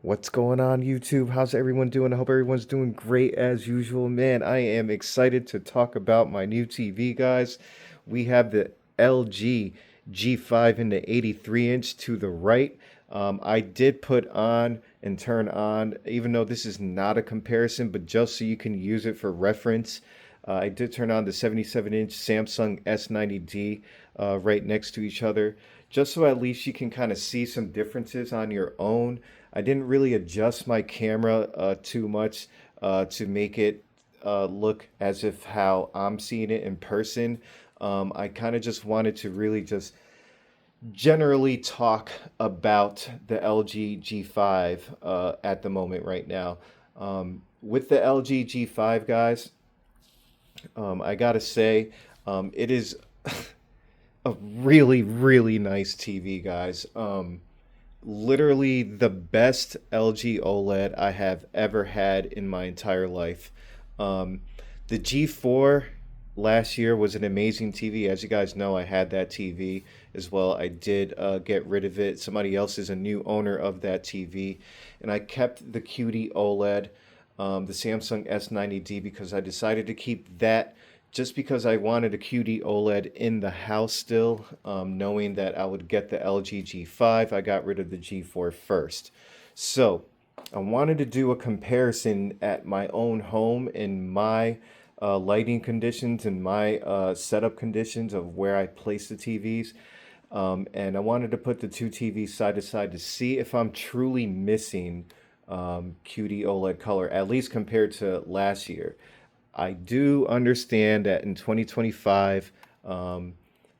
What's going on, YouTube? How's everyone doing? I hope everyone's doing great as usual. Man, I am excited to talk about my new TV, guys. We have the LG G5 in the 83-inch to the right. I did put on and turn on, even though this is not a comparison, but just so you can use it for reference. I did turn on the 77-inch Samsung S90D right next to each other, just so at least you can kind of see some differences on your own. I didn't really adjust my camera too much to make it look as if how I'm seeing it in person. I kind of just wanted to really just generally talk about the LG G5 at the moment right now. With the LG G5, guys, I gotta say, it is a really, really nice TV, guys. Literally the best LG OLED I have ever had in my entire life. Um, the G4 last year was an amazing TV. As you guys know, I had that TV as well. I did get rid of it. Somebody else is a new owner of that TV. And I kept the QD OLED, the Samsung S90D, because I decided to keep that just because I wanted a QD OLED in the house still, knowing that I would get the LG G5. I got rid of the G4 first. So I wanted to do a comparison at my own home in my lighting conditions and my setup conditions of where I place the TVs. And I wanted to put the two TVs side to side to see if I'm truly missing QD OLED color, at least compared to last year. I do understand that in 2025, the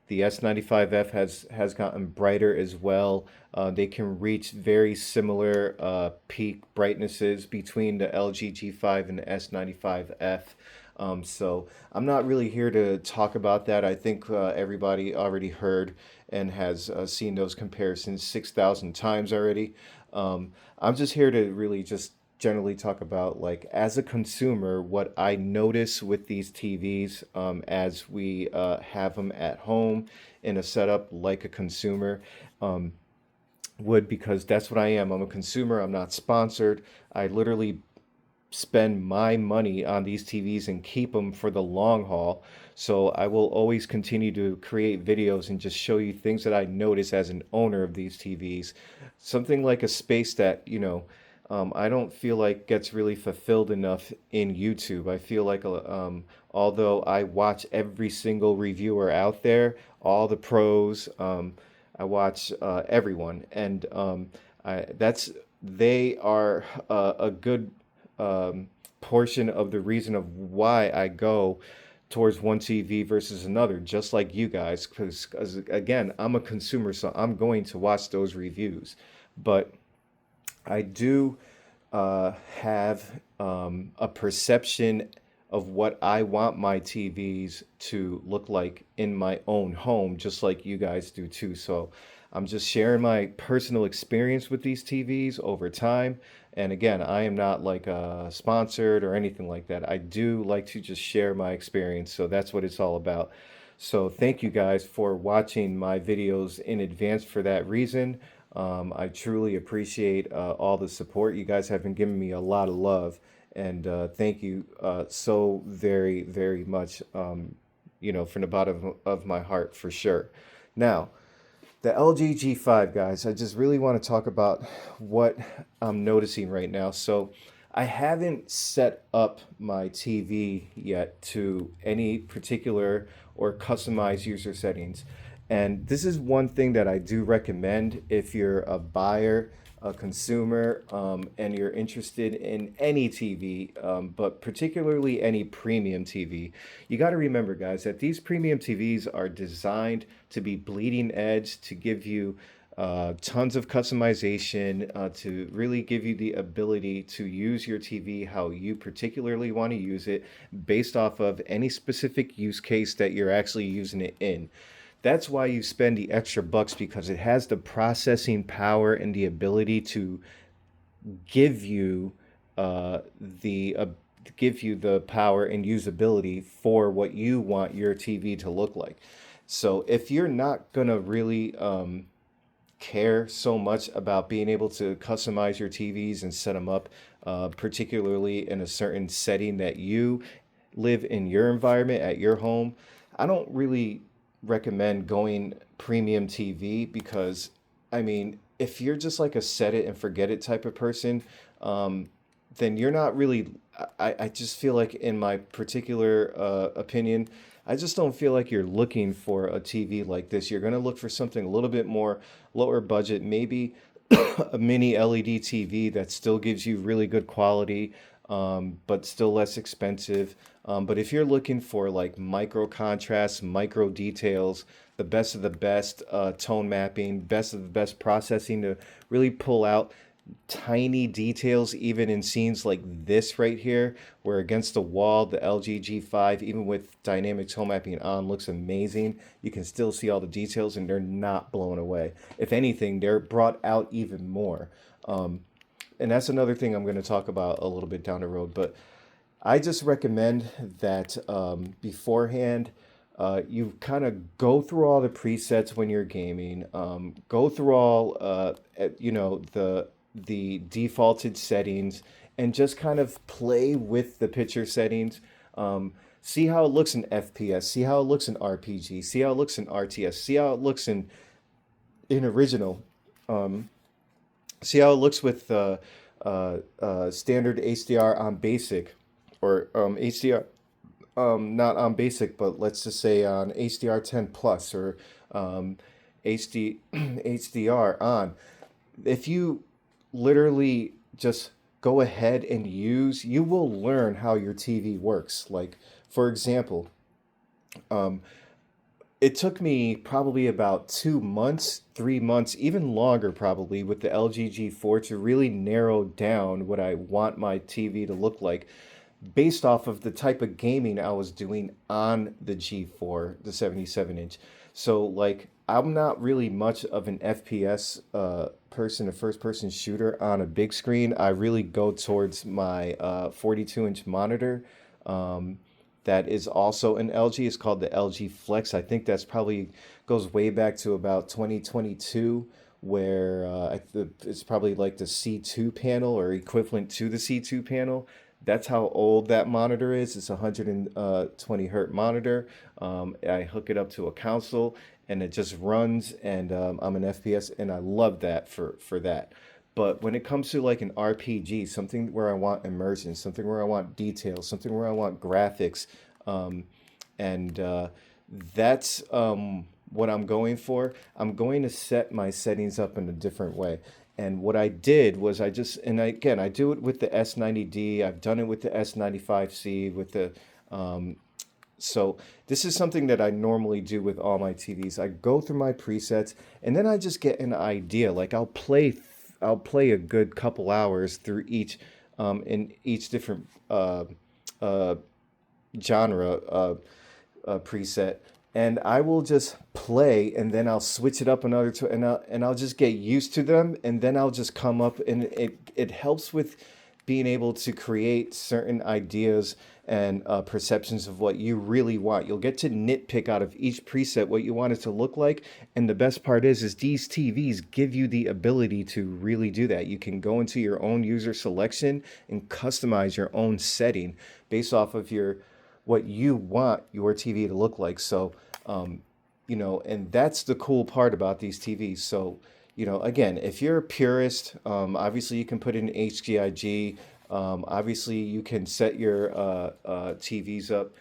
S95F has gotten brighter as well. They can reach very similar peak brightnesses between the LG G5 and the S95F. So I'm not really here to talk about that. I think everybody already heard and has seen those comparisons 6,000 times already. I'm just here to really just generally talk about, like, as a consumer, what I notice with these TVs as we have them at home in a setup like a consumer. Um, would Because that's what I am. I'm a consumer. I'm not sponsored. I literally spend my money on these TVs and keep them for the long haul. So I will always continue to create videos and just show you things that I notice as an owner of these TVs. Something like a space that, I don't feel like gets really fulfilled enough in YouTube. I feel like, although I watch every single reviewer out there, all the pros, I watch everyone, and that's they are a good portion of the reason of why I go towards one TV versus another, just like you guys, because again, I'm a consumer, so I'm going to watch those reviews. But I do have a perception of what I want my TVs to look like in my own home, just like you guys do too. So I'm just sharing my personal experience with these TVs over time. And again, I am not like sponsored or anything like that. I do like to just share my experience. So that's what it's all about. So thank you guys for watching my videos in advance for that reason. I truly appreciate all the support. You guys have been giving me a lot of love, and thank you so very, very much, from the bottom of my heart for sure. Now, the LG G5, guys, I just really want to talk about what I'm noticing right now. So, I haven't set up my TV yet to any particular or customized user settings. And this is one thing that I do recommend if you're a buyer, a consumer, and you're interested in any TV, but particularly any premium TV. You got to remember, guys, that these premium TVs are designed to be bleeding edge, to give you tons of customization, to really give you the ability to use your TV how you particularly want to use it based off of any specific use case that you're actually using it in. That's why you spend the extra bucks, because it has the processing power and the ability to give you the give you the power and usability for what you want your TV to look like. So if you're not gonna really care so much about being able to customize your TVs and set them up, particularly in a certain setting that you live in your environment at your home. I don't really recommend going premium TV because, I mean, if you're just like a set it and forget it type of person, um, then you're not really. I just feel like, in my particular opinion, I just don't feel like you're looking for a TV like this. You're going to look for something a little bit more lower budget, maybe a mini LED TV that still gives you really good quality, but still less expensive. But if you're looking for like micro contrast, micro details, the best of the best tone mapping, best of the best processing to really pull out tiny details, even in scenes like this right here, where against the wall, the LG G5, even with dynamic tone mapping on, looks amazing. You can still see all the details and they're not blown away. If anything, they're brought out even more. And that's another thing I'm going to talk about a little bit down the road. But I just recommend that beforehand, you kind of go through all the presets when you're gaming. Go through all, the defaulted settings, and just kind of play with the picture settings. See how it looks in FPS. See how it looks in RPG. See how it looks in RTS. See how it looks in original. See how it looks with standard HDR on basic, or HDR, not on basic, but let's just say on HDR 10 plus, or HD HDR on. If you literally just go ahead and you will learn how your TV works. Like, for example, it took me probably about 2 months, 3 months, even longer probably, with the LG G4 to really narrow down what I want my TV to look like, based off of the type of gaming I was doing on the G4, the 77 inch. So, like, I'm not really much of an FPS person, a first person shooter on a big screen. I really go towards my 42-inch monitor. Um, that is also an LG. It's called the LG Flex. I think that's probably goes way back to about 2022, where it's probably like the C2 panel or equivalent to the C2 panel. That's how old that monitor is. It's a 120 hertz monitor. I hook it up to a console and it just runs, and I'm an FPS, and I love that for that. But when it comes to like an RPG, something where I want immersion, something where I want details, something where I want graphics, um, and that's what I'm going for. I'm going to set my settings up in a different way. And what I did was again, I do it with the S90D. I've done it with the S95C, with the so this is something that I normally do with all my TVs. I go through my presets and then I just get an idea. Like, I'll play a good couple hours through each in each different uh, genre preset, and I will just play, and then I'll switch it up another two, and I'll just get used to them, and then I'll just come up, and it helps with being able to create certain ideas and perceptions of what you really want. You'll get to nitpick out of each preset what you want it to look like, and the best part is these TVs give you the ability to really do that. You can go into your own user selection and customize your own setting based off of your what you want your TV to look like. So, and that's the cool part about these TVs. So, again, if you're a purist, obviously you can put in HGIG. Obviously, you can set your TVs up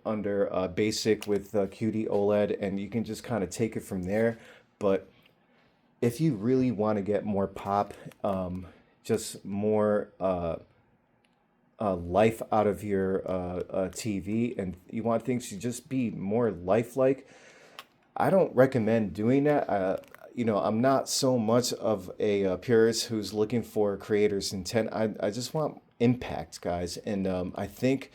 under basic with QD OLED, and you can just kind of take it from there. But if you really want to get more pop, just more life out of your TV, and you want things to just be more lifelike, I don't recommend doing that. I'm not so much of a purist who's looking for creators' intent. I just want impact, guys. And I think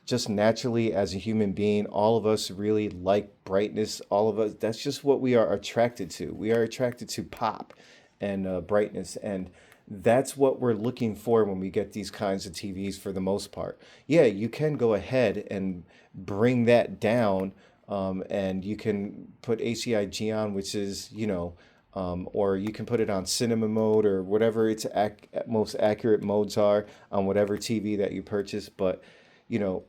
just naturally, as a human being, all of us really like brightness. All of us, that's just what we are attracted to. We are attracted to pop and brightness. And that's what we're looking for when we get these kinds of TVs for the most part. Yeah, you can go ahead and bring that down, and you can put ACIG on, which is, or you can put it on cinema mode or whatever its most accurate modes are on whatever TV that you purchase. But you know,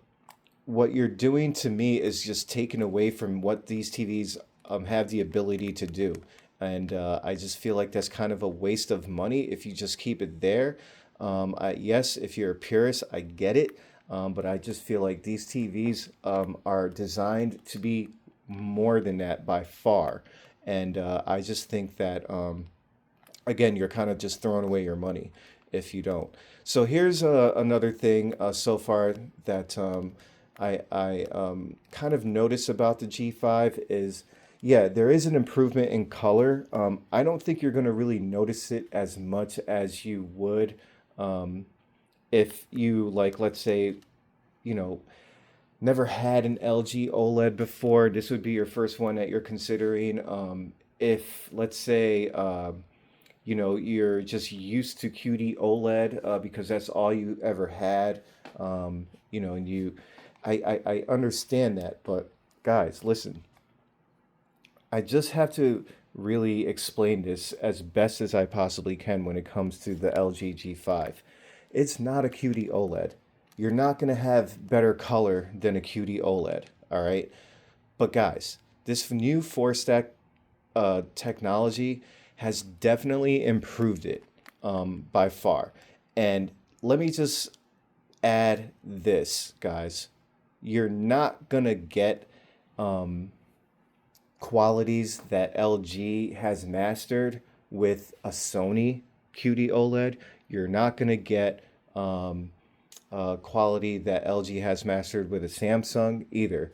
what you're doing to me is just taking away from what these TVs have the ability to do. And I just feel like that's kind of a waste of money if you just keep it there. Yes, if you're a purist, I get it. But I just feel like these TVs are designed to be more than that by far. And I just think that again, you're kind of just throwing away your money if you don't. So here's another thing so far that I kind of notice about the G5 is, yeah, there is an improvement in color. I don't think you're going to really notice it as much as you would if you, like, let's say, you know, never had an LG OLED before. This would be your first one that you're considering. If, let's say, you're just used to QD OLED because that's all you ever had, and I understand that, but guys, listen, I just have to really explain this as best as I possibly can when it comes to the LG G5. It's not a QD OLED. You're not going to have better color than a QD OLED, all right? But guys, this new four stack technology has definitely improved it by far. And let me just add this, guys. You're not gonna get qualities that LG has mastered with a Sony QD OLED. You're not gonna get quality that LG has mastered with a Samsung either.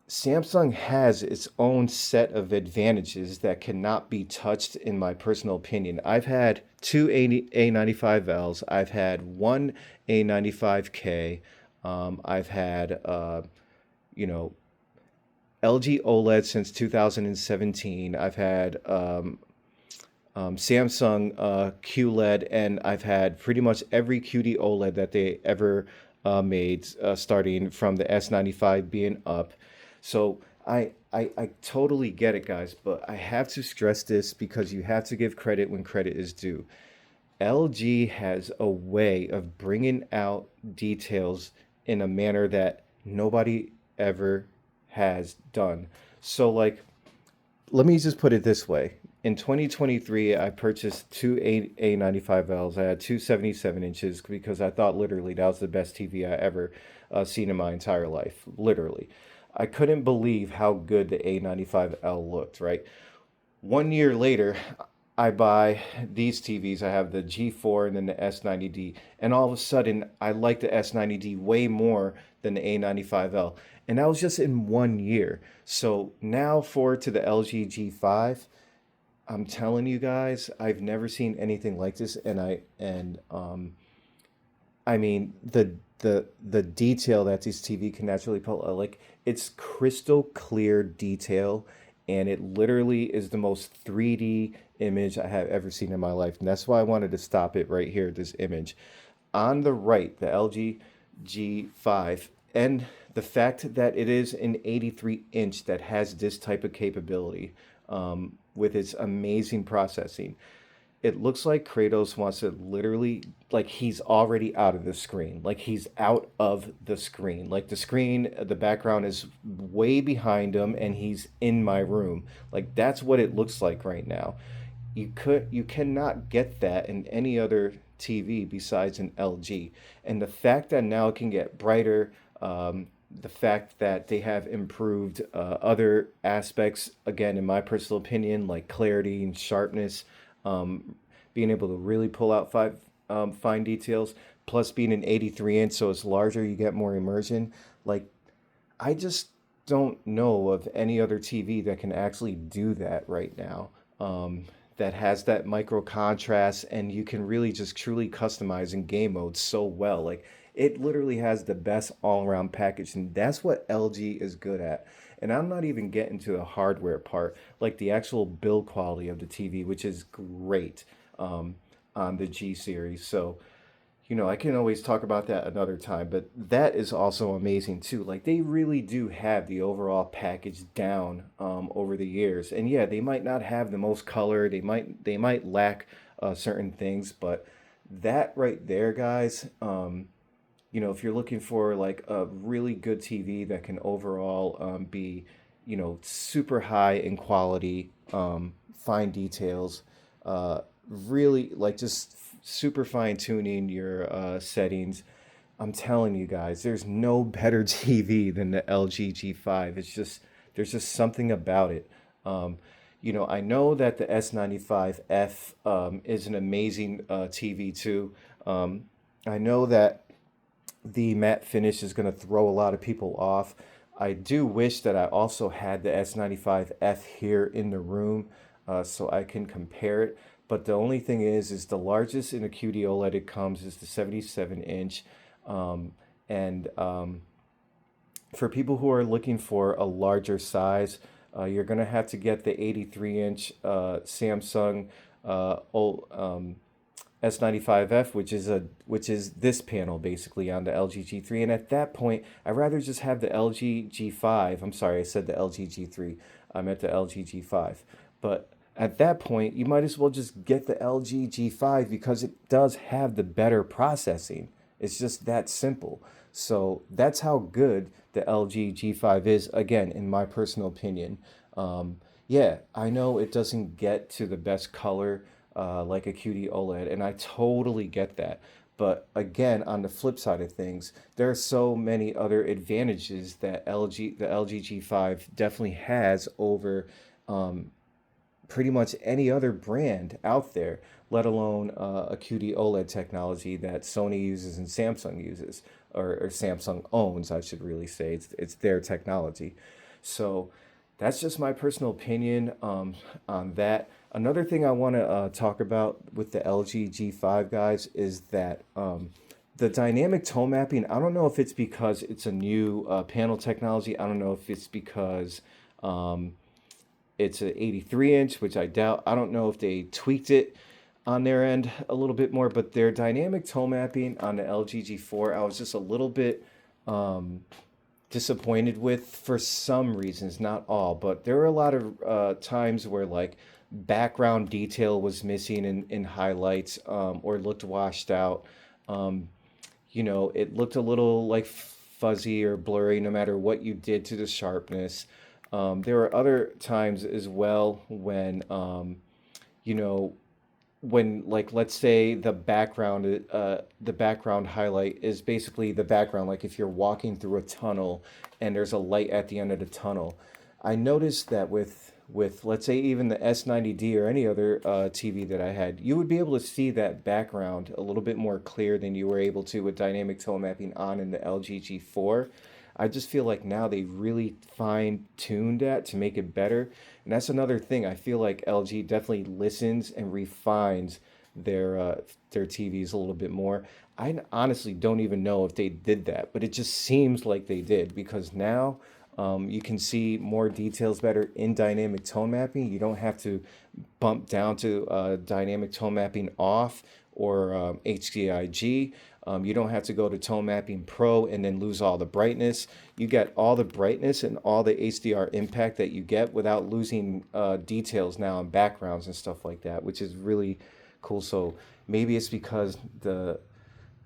Samsung has its own set of advantages that cannot be touched, in my personal opinion. I've had two A95Ls. I've had one A95K. I've had, you know, LG OLED since 2017. I've had Samsung QLED, and I've had pretty much every QD OLED that they ever made, starting from the S95 being up. So I totally get it, guys, but I have to stress this because you have to give credit when credit is due. LG has a way of bringing out details in a manner that nobody ever has done. So, like, let me just put it this way. In 2023, I purchased two A95Ls. I had two 77 inches because I thought literally that was the best TV I ever seen in my entire life. Literally. I couldn't believe how good the A95L looked, right? 1 year later, I buy these TVs. I have the G4 and then the S90D. And all of a sudden, I like the S90D way more than the A95L. And that was just in 1 year. So now forward to the LG G5. I'm telling you guys, I've never seen anything like this. I mean, the detail that this TV can naturally pull, like, it's crystal clear detail, and it literally is the most 3D image I have ever seen in my life. And that's why I wanted to stop it right here, this image. On the right, the LG G5, and the fact that it is an 83 inch that has this type of capability with its amazing processing. It looks like Kratos wants to literally, like, he's already out of the screen. Like, he's out of the screen. Like, the screen, the background is way behind him and he's in my room. Like, that's what it looks like right now. You cannot get that in any other TV besides an LG. And the fact that now it can get brighter, the fact that they have improved other aspects, again, in my personal opinion, like clarity and sharpness, being able to really pull out fine details, plus being an 83 inch, so it's larger, you get more immersion. Like, I just don't know of any other TV that can actually do that right now. That has that micro contrast, and you can really just truly customize in game mode so well. Like, it literally has the best all-around package, and that's what LG is good at. And I'm not even getting to the hardware part, like the actual build quality of the TV, which is great on the G series. So, I can always talk about that another time, but that is also amazing too. Like they really do have the overall package down over the years, and yeah, they might not have the most color. They might lack certain things, but that right there, guys. If you're looking for like a really good TV that can overall be, super high in quality, fine details, really like just super fine tuning your settings. I'm telling you guys, there's no better TV than the LG G5. There's just something about it. Um, I know that the S95F is an amazing TV too. I know that the matte finish is going to throw a lot of people off. I do wish that I also had the S95F here in the room so I can compare it. But the only thing is the largest in a QD OLED it comes is the 77 inch. Um, and For people who are looking for a larger size, you're going to have to get the 83-inch Samsung S95F, which is this panel basically on the LG G3. And at that point, I'd rather just have the LG G5. I'm sorry, I said the LG G3. I meant the LG G5. But at that point, you might as well just get the LG G5 because it does have the better processing. It's just that simple. So that's how good the LG G5 is, again, in my personal opinion. Yeah, I know it doesn't get to the best color like a QD OLED, and I totally get that. But again, on the flip side of things, there are so many other advantages that the LG G5 definitely has over pretty much any other brand out there, let alone a QD OLED technology that Sony uses and Samsung uses, or Samsung owns, I should really say. It's their technology. So that's just my personal opinion on that. Another thing I want to talk about with the LG G5 guys is that the dynamic tone mapping, I don't know if it's because it's a new panel technology. I don't know if it's because um, it's an 83 inch, which I doubt. I don't know if they tweaked it on their end a little bit more, but their dynamic tone mapping on the LG G4, I was just a little bit disappointed with for some reasons, not all, but there were a lot of times where like background detail was missing in highlights or looked washed out. Um, it looked a little like fuzzy or blurry no matter what you did to the sharpness. There were other times as well you know, when like let's say the background highlight is basically the background, like if you're walking through a tunnel and there's a light at the end of the tunnel. I noticed that with let's say even the S90D or any other TV that I had, you would be able to see that background a little bit more clear than you were able to with dynamic tone mapping on in the LG G4. I just feel like now they really fine tuned that to make it better. And that's another thing. I feel like LG definitely listens and refines their uh, their TVs a little bit more. I honestly don't even know if they did that, but it just seems like they did because now you can see more details better in dynamic tone mapping. You don't have to bump down to dynamic tone mapping off or HDIG. You don't have to go to Tone Mapping Pro and then lose all the brightness. You get all the brightness and all the HDR impact that you get without losing details now and backgrounds and stuff like that, which is really cool. So maybe it's because the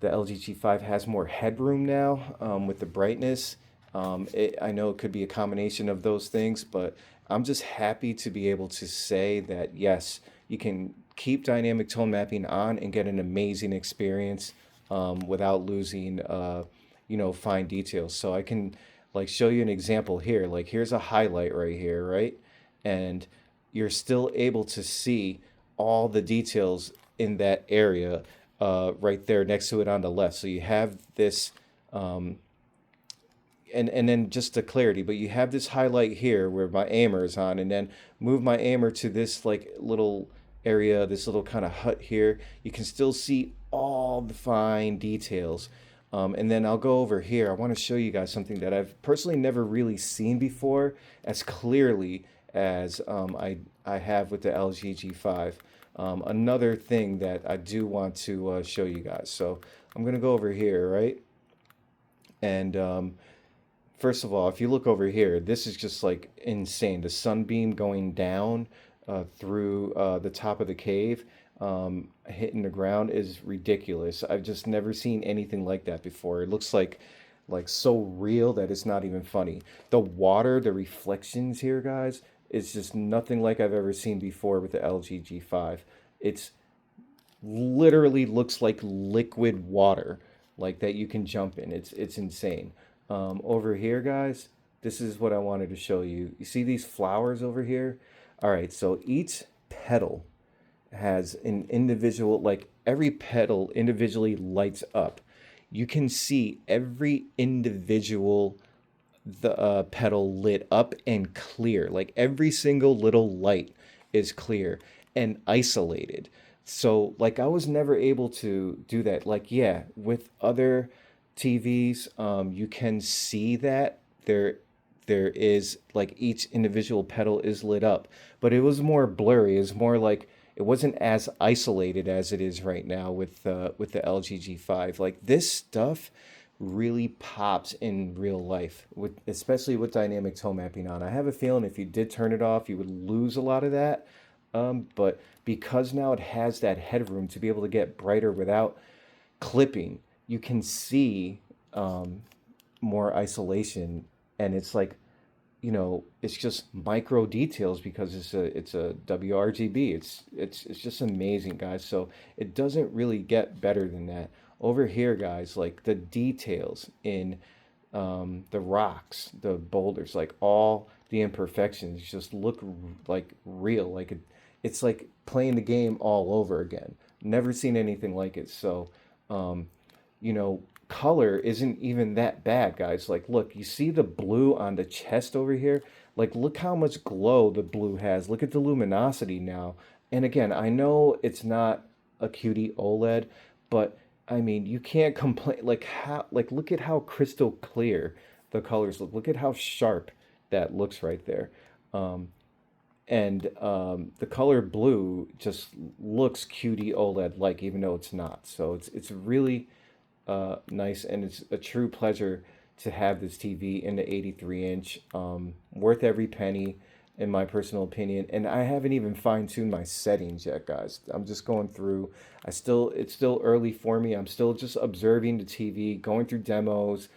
LG G5 has more headroom now with the brightness. I know it could be a combination of those things, but I'm just happy to be able to say that yes, you can keep dynamic tone mapping on and get an amazing experience without losing, fine details. So I can like show you an example here. Like here's a highlight right here, right? And you're still able to see all the details in that area right there next to it on the left. So you have this and then just the clarity, but you have this highlight here where my aimer is on, and then move my aimer to this like little area, this little kind of hut here. You can still see all the fine details. And then I'll go over here. I want to show you guys something that I've personally never really seen before as clearly as I have with the LG G5. Another thing that I do want to show you guys. So I'm gonna go over here, right? And first of all, if you look over here, this is just like insane. The sunbeam going down through the top of the cave, hitting the ground is ridiculous. I've just never seen anything like that before. It looks like so real that it's not even funny. The water, the reflections here, guys, is just nothing like I've ever seen before with the LG G5. It's literally looks like liquid water, like that you can jump in. It's insane. Over here, guys, this is what I wanted to show you. You see these flowers over here? All right, so each petal has an individual, like every petal individually lights up. You can see every individual the petal lit up and clear. Like every single little light is clear and isolated. So like I was never able to do that. Like yeah, with other TVs, you can see that there is like each individual petal is lit up, but it was more blurry. It's more like it wasn't as isolated as it is right now with the LG G5. Like this stuff really pops in real life, with especially with dynamic tone mapping on. I have a feeling if you did turn it off, you would lose a lot of that. But because now it has that headroom to be able to get brighter without clipping, you can see more isolation, and it's like it's just micro details because it's a WRGB. It's just amazing, guys. So it doesn't really get better than that. Over here, guys, like the details in the rocks, the boulders, like all the imperfections just look like real. Like it's like playing the game all over again. Never seen anything like it. So, um, color isn't even that bad, guys. Like, look, you see the blue on the chest over here? Like, look how much glow the blue has. Look at the luminosity now. And again, I know it's not a QD OLED, but I mean, you can't complain. Look at how crystal clear the colors look. Look at how sharp that looks right there. Um, and the color blue just looks QD OLED like, even though it's not. So it's really nice, and it's a true pleasure to have this TV in the 83-inch. Worth every penny, in my personal opinion. And I haven't even fine-tuned my settings yet, guys. I'm just going through. It's still early for me. I'm still just observing the TV, going through demos.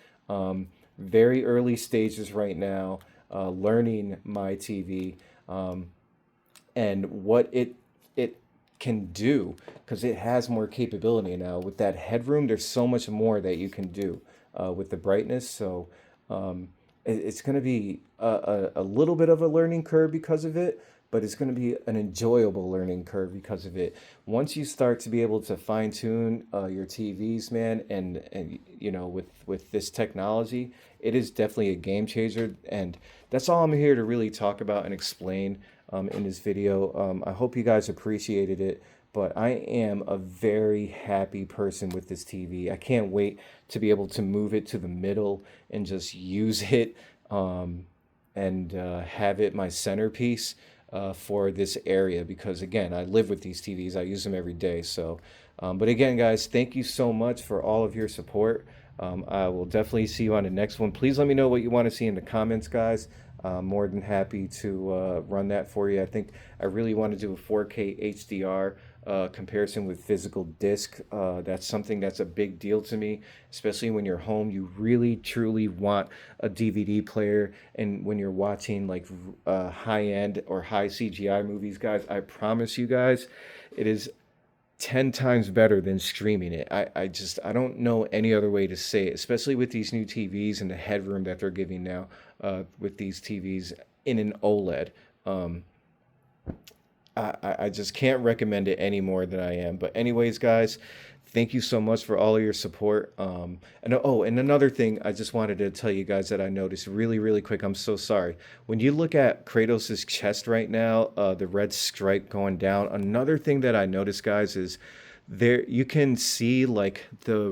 Very early stages right now, learning my TV. And what it can do, because it has more capability now with that headroom. There's so much more that you can do with the brightness. So it's going to be a little bit of a learning curve because of it, but it's going to be an enjoyable learning curve because of it. Once you start to be able to fine tune your TVs, man, and with this technology, it is definitely a game changer. And that's all I'm here to really talk about and explain in this video. I hope you guys appreciated it, but I am a very happy person with this TV. I can't wait to be able to move it to the middle and just use it, and have it my centerpiece for this area, because again, I live with these TVs. I use them every day. So, but again, guys, thank you so much for all of your support. I will definitely see you on the next one. Please let me know what you want to see in the comments, guys. I'm more than happy to run that for you. I think I really want to do a 4K HDR comparison with physical disc. That's something that's a big deal to me, especially when you're home. You really, truly want a DVD player. And when you're watching like high-end or high CGI movies, guys, I promise you guys, it is 10 times better than streaming it. I don't know any other way to say it, especially with these new TVs and the headroom that they're giving now with these TVs in an OLED. I just can't recommend it any more than I am. But anyways, guys, thank you so much for all of your support. And another thing I just wanted to tell you guys that I noticed really, really quick. I'm so sorry. When you look at Kratos's chest right now, the red stripe going down. Another thing that I noticed, guys, is there you can see like the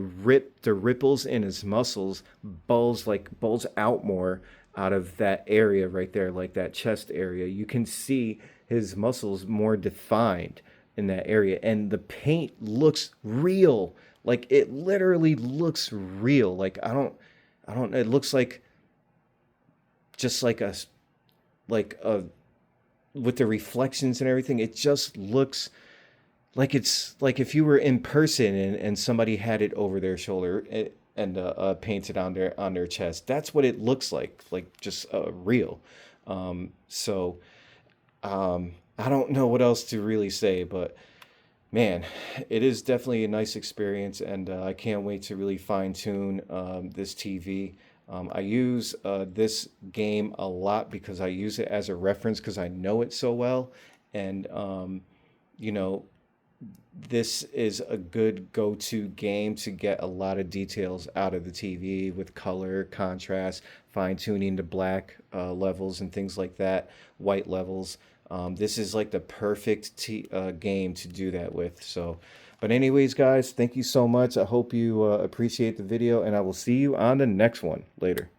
ripples in his muscles bulge out more out of that area right there, like that chest area. You can see his muscles more defined in that area, and the paint looks real. Like it literally looks real. Like I don't. It looks like just like a with the reflections and everything. It just looks like it's like if you were in person and somebody had it over their shoulder and painted on their chest. That's what it looks like just real. So I don't know what else to really say, but man, it is definitely a nice experience, and I can't wait to really fine tune this TV. I use this game a lot because I use it as a reference because I know it so well, and you know, this is a good go-to game to get a lot of details out of the TV with color, contrast, fine-tuning the black levels and things like that, white levels. This is like the perfect game to do that with. So, but anyways, guys, thank you so much. I hope you appreciate the video, and I will see you on the next one later.